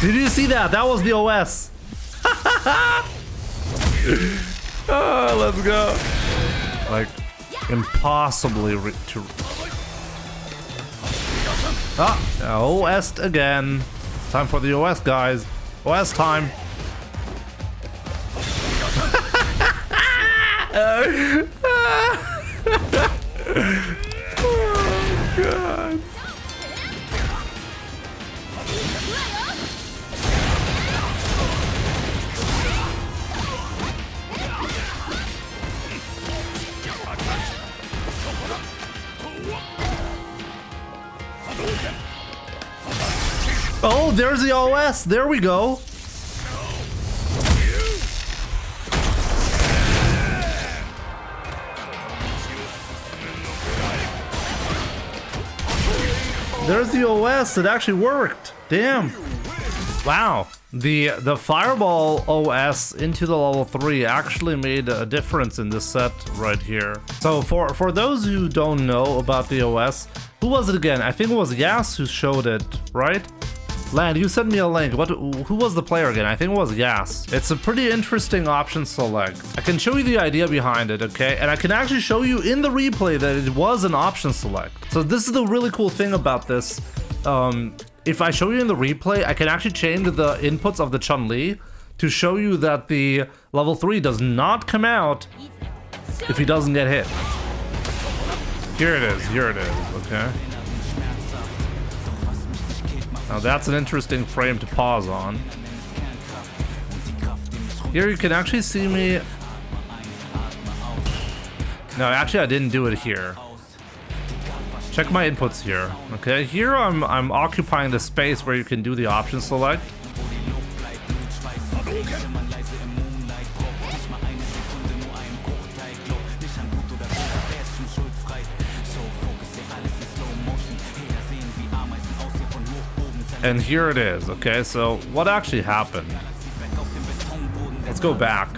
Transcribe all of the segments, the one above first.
Did you see that? That was the OS. Oh, let's go. Like, impossibly to... Ah, OS again. It's time for the OS, guys. OS time. Oh, God. Oh, there's the OS. There we go. There's the OS. It actually worked. Damn. Wow. The Fireball OS into the level 3 actually made a difference in this set right here. So for those who don't know about the OS, who was it again? I think it was Yas who showed it, right? Land, you sent me a link. Who was the player again? I think it was Yas. It's a pretty interesting option select. I can show you the idea behind it, okay? And I can actually show you in the replay that it was an option select. So this is the really cool thing about this. If I show you in the replay, I can actually change the inputs of the Chun-Li to show you that the level 3 does not come out if he doesn't get hit. Here it is, okay? Now that's an interesting frame to pause on. Here you can actually see me... No, actually I didn't do it here. Check my inputs here, okay? Here I'm occupying the space where you can do the option select. And here it is, okay? So what actually happened? Let's go back.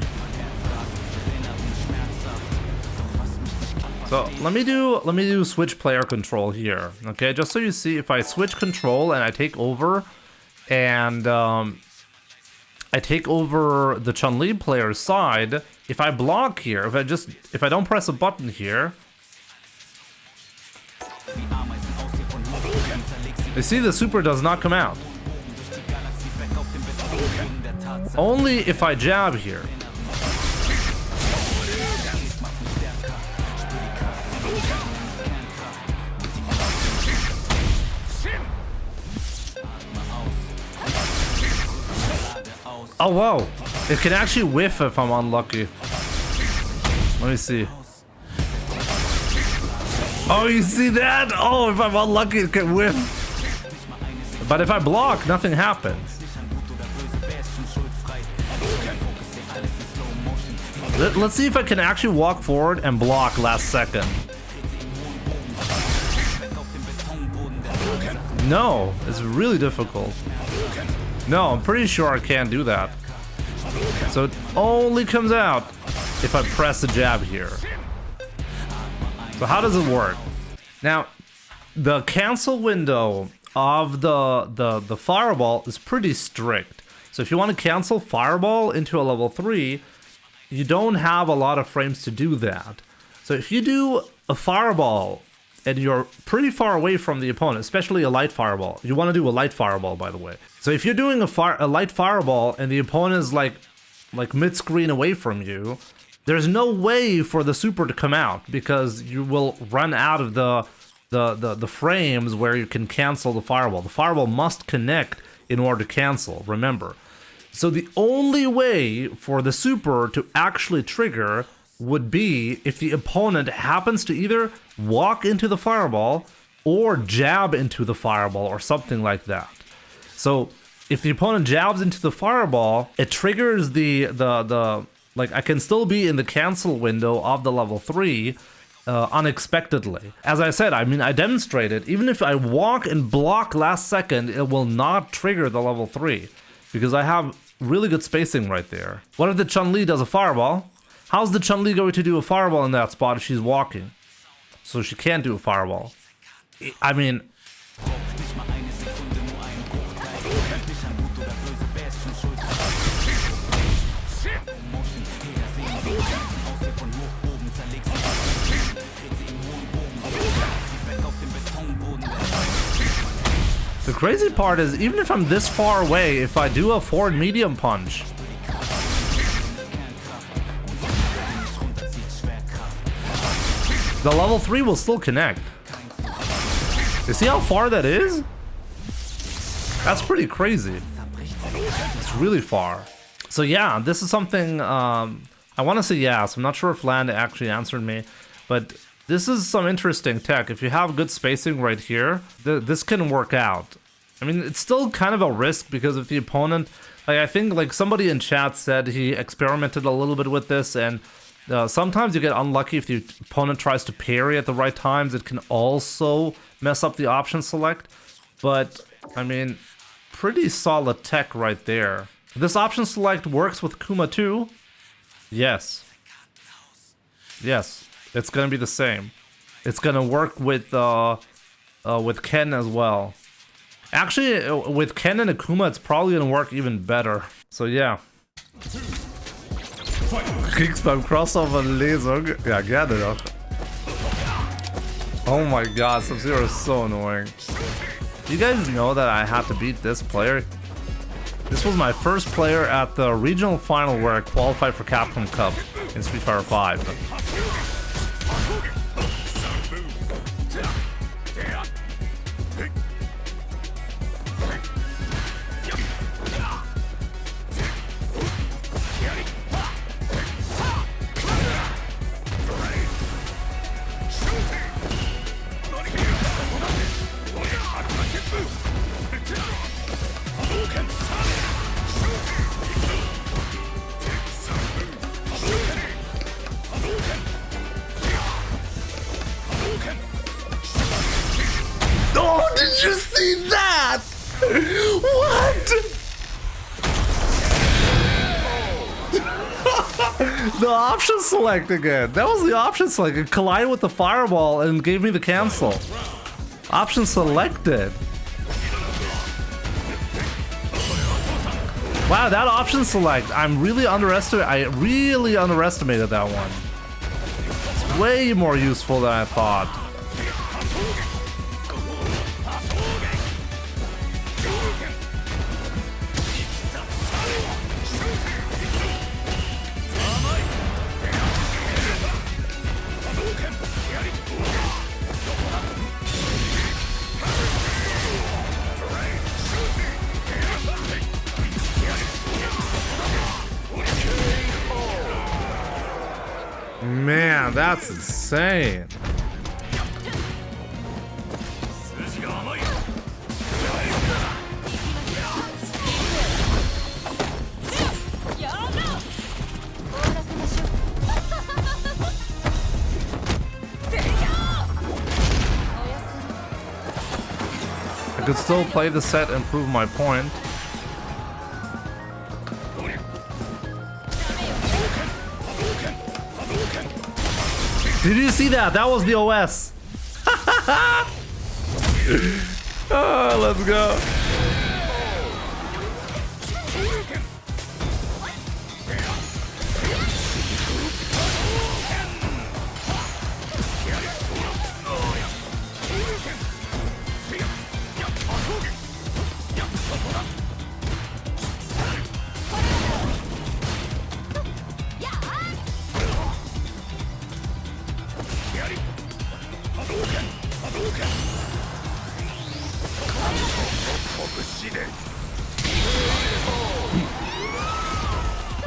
So let me do switch player control here, okay? Just so you see, if I switch control and I take over, and I take over the Chun-Li player's side, if I block here, if I don't press a button here, you see the super does not come out. Only if I jab here. Oh wow, it can actually whiff if I'm unlucky. Let me see. Oh, you see that? Oh, if I'm unlucky, it can whiff. But if I block, nothing happens. Let's see if I can actually walk forward and block last second. No, it's really difficult. No, I'm pretty sure I can't do that. So it only comes out if I press the jab here. So how does it work? Now, the cancel window of the fireball is pretty strict. So if you want to cancel fireball into a level 3, you don't have a lot of frames to do that. So if you do a fireball and you're pretty far away from the opponent, especially a light fireball. You want to do a light fireball, by the way. So if you're doing a light fireball and the opponent is like mid-screen away from you, there's no way for the super to come out because you will run out of the frames where you can cancel the fireball. The fireball must connect in order to cancel, remember. So the only way for the super to actually trigger would be if the opponent happens to either walk into the fireball or jab into the fireball or something like that. So if the opponent jabs into the fireball, it triggers the like I can still be in the cancel window of the level 3 unexpectedly. As I said, I mean, I demonstrated, even if I walk and block last second, it will not trigger the level 3 because I have really good spacing right there. What if the Chun-Li does a fireball? How's the Chun-Li going to do a fireball in that spot if she's walking? So she can't do a fireball. I mean... The crazy part is, even if I'm this far away, if I do a forward medium punch, the level 3 will still connect. You see how far that is? That's pretty crazy. It's really far. So yeah, this is something, I want to say yes. I'm not sure if Land actually answered me, but this is some interesting tech. If you have good spacing right here, this can work out. I mean, it's still kind of a risk because if the opponent, like I think like somebody in chat said he experimented a little bit with this, and sometimes you get unlucky if the opponent tries to parry at the right times. It can also mess up the option select, but I mean, pretty solid tech right there. This option select works with Kuma too. Yes. Yes, it's gonna be the same. It's gonna work with Ken as well. Actually, with Ken and Akuma, it's probably gonna work even better. So yeah. Kriegst beim Crossover Lesung. Ja, gerne doch. Oh my god, Sub-Zero is so annoying. You guys know that I had to beat this player? This was my first player at the regional final where I qualified for Capcom Cup in Street Fighter 5. Oh, did you see that? What? The option select again. That was the option select. It collided with the fireball and gave me the cancel. Option selected. Wow, that option select. I really underestimated that one. It's way more useful than I thought. Man, that's insane. I could still play the set and prove my point. Did you see that? That was the OS. Oh, let's go.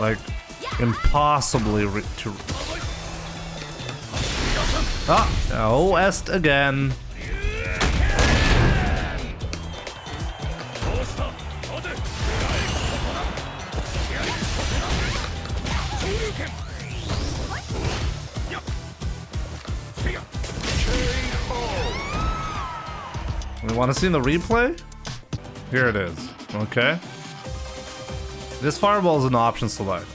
Like, impossibly to... Ah, OS again. We want to see the replay? Here it is. Okay. This fireball is an option select.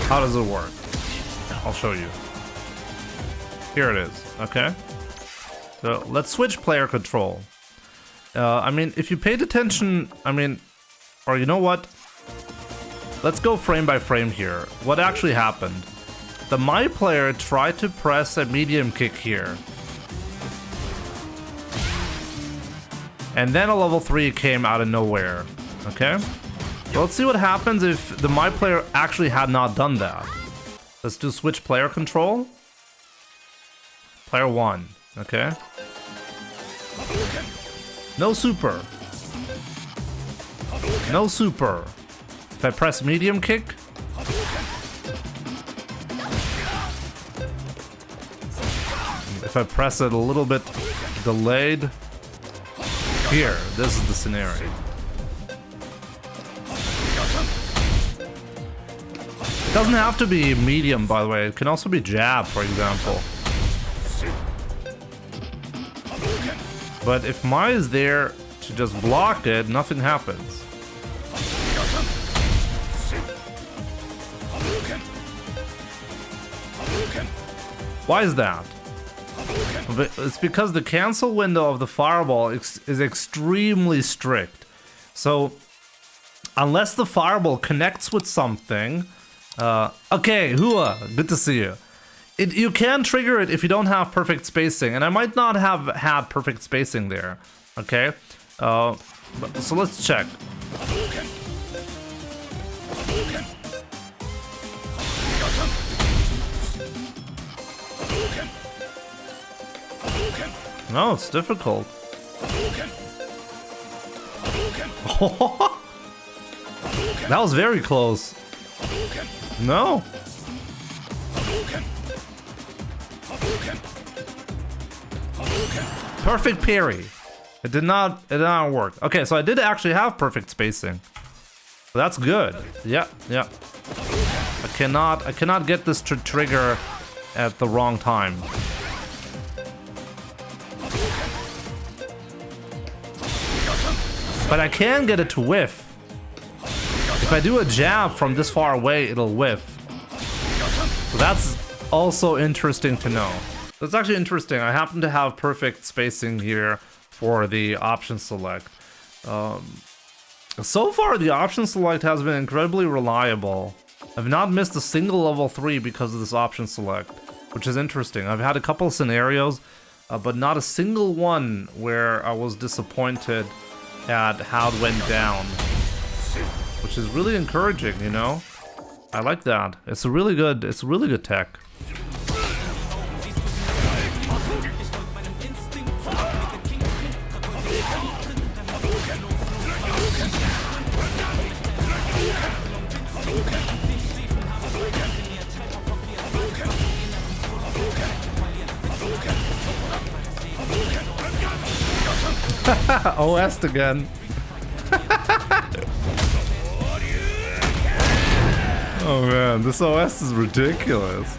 How does it work? I'll show you. Here it is. Okay. So let's switch player control. I mean, if you paid attention, I mean, or you know what? Let's go frame by frame here. What actually happened? The my player tried to press a medium kick here. And then a level 3 came out of nowhere. Okay? Well, let's see what happens if the my player actually had not done that. Let's do switch player control. Player 1. Okay? No super. No super. If I press medium kick. If I press it a little bit delayed. Here, this is the scenario. It doesn't have to be medium, by the way. It can also be jab, for example. But if Mai is there to just block it, nothing happens. Why is that? It's because the cancel window of the fireball is extremely strict. So, unless the fireball connects with something... okay, Hua, good to see you. You can trigger it if you don't have perfect spacing, and I might not have had perfect spacing there. Okay? So let's check. No, it's difficult. That was very close. No. Perfect parry. It did not work. Okay, so I did actually have perfect spacing. That's good. Yeah. I cannot get this to trigger at the wrong time. But I can get it to whiff. If I do a jab from this far away, it'll whiff. So that's also interesting to know. That's actually interesting. I happen to have perfect spacing here for the option select. So far, the option select has been incredibly reliable. I've not missed a single level 3 because of this option select, which is interesting. I've had a couple scenarios, but not a single one where I was disappointed at how it went down. Which is really encouraging, you know? I like that. It's a really good tech. OS again. Oh man, this OS is ridiculous.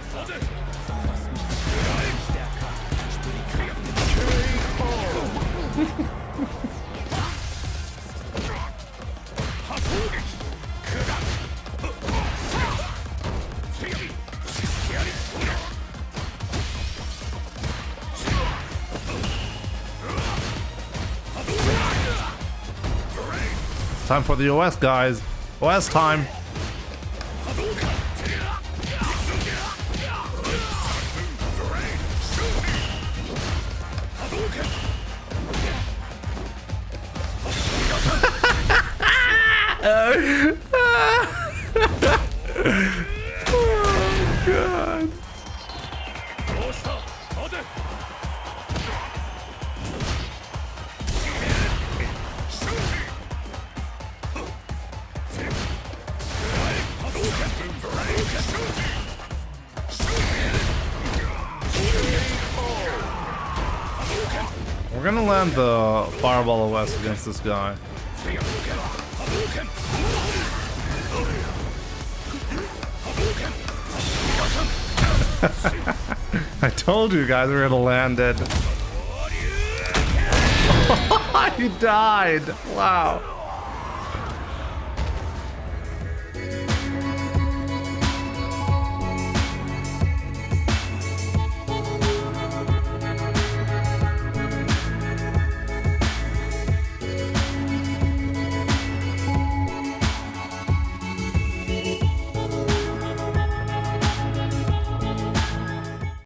It's time for the OS, guys. OS time. Oh god. We're gonna land the Fireball OS against this guy. I told you guys we were gonna land it. He died. Wow.